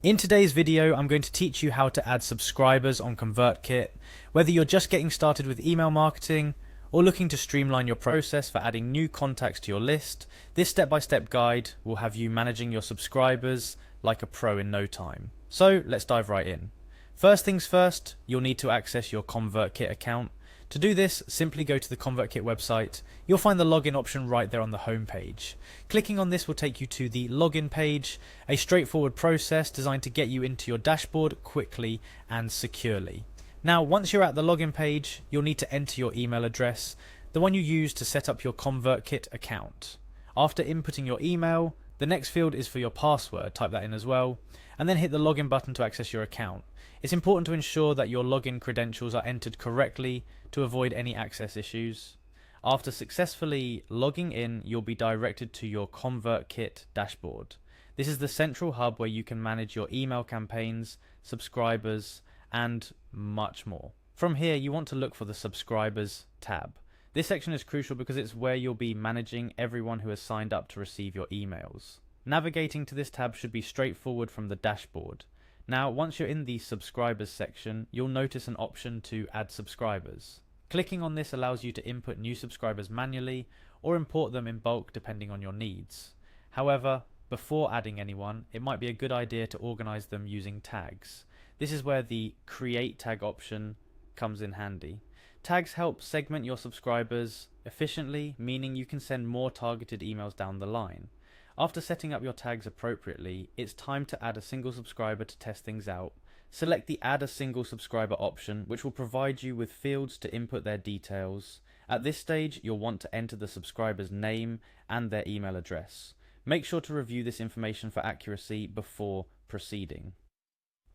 In today's video, I'm going to teach you how to add subscribers on Convertkit. Whether you're just getting started with email marketing or looking to streamline your process for adding new contacts to your list, this step-by-step guide will have you managing your subscribers like a pro in no time. So let's dive right in. First things first, you'll need to access your Convertkit account. To do this, simply go to the Convertkit website. You'll find the login option right there on the home page. Clicking on this will take you to the login page, a straightforward process designed to get you into your dashboard quickly and securely. Now, once you're at the login page, you'll need to enter your email address, the one you use to set up your Convertkit account. After inputting your email, the next field is for your password, type that in as well, and then hit the login button to access your account. It's important to ensure that your login credentials are entered correctly to avoid any access issues. After successfully logging in, you'll be directed to your Convertkit dashboard. This is the central hub where you can manage your email campaigns, subscribers, and much more. From here, you want to look for the Subscribers tab. This section is crucial because it's where you'll be managing everyone who has signed up to receive your emails. Navigating to this tab should be straightforward from the dashboard. Now, once you're in the subscribers section, you'll notice an option to add subscribers. Clicking on this allows you to input new subscribers manually or import them in bulk depending on your needs. However, before adding anyone, it might be a good idea to organize them using tags. This is where the create tag option comes in handy. Tags help segment your subscribers efficiently, meaning you can send more targeted emails down the line. After setting up your tags appropriately, it's time to add a single subscriber to test things out. Select the Add a Single Subscriber option, which will provide you with fields to input their details. At this stage, you'll want to enter the subscriber's name and their email address. Make sure to review this information for accuracy before proceeding.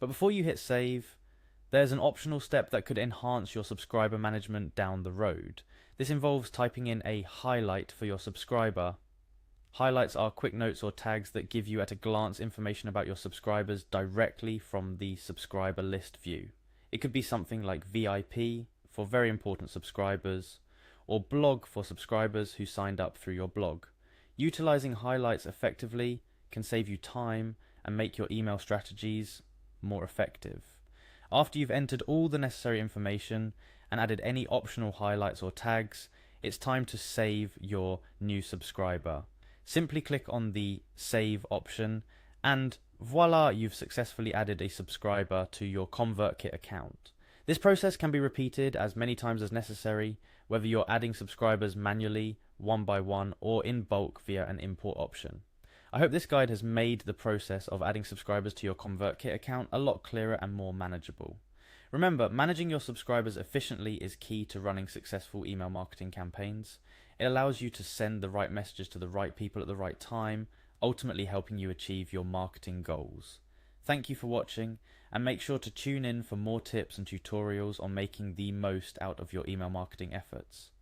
But before you hit save, there's an optional step that could enhance your subscriber management down the road. This involves typing in a highlight for your subscriber. Highlights are quick notes or tags that give you at a glance information about your subscribers directly from the subscriber list view. It could be something like VIP for very important subscribers, or blog for subscribers who signed up through your blog. Utilizing highlights effectively can save you time and make your email strategies more effective. After you've entered all the necessary information and added any optional highlights or tags, it's time to save your new subscriber. Simply click on the Save option and voila, you've successfully added a subscriber to your Convertkit account. This process can be repeated as many times as necessary, whether you're adding subscribers manually, one by one, or in bulk via an import option. I hope this guide has made the process of adding subscribers to your Convertkit account a lot clearer and more manageable. Remember, managing your subscribers efficiently is key to running successful email marketing campaigns. It allows you to send the right messages to the right people at the right time, ultimately helping you achieve your marketing goals. Thank you for watching, and make sure to tune in for more tips and tutorials on making the most out of your email marketing efforts.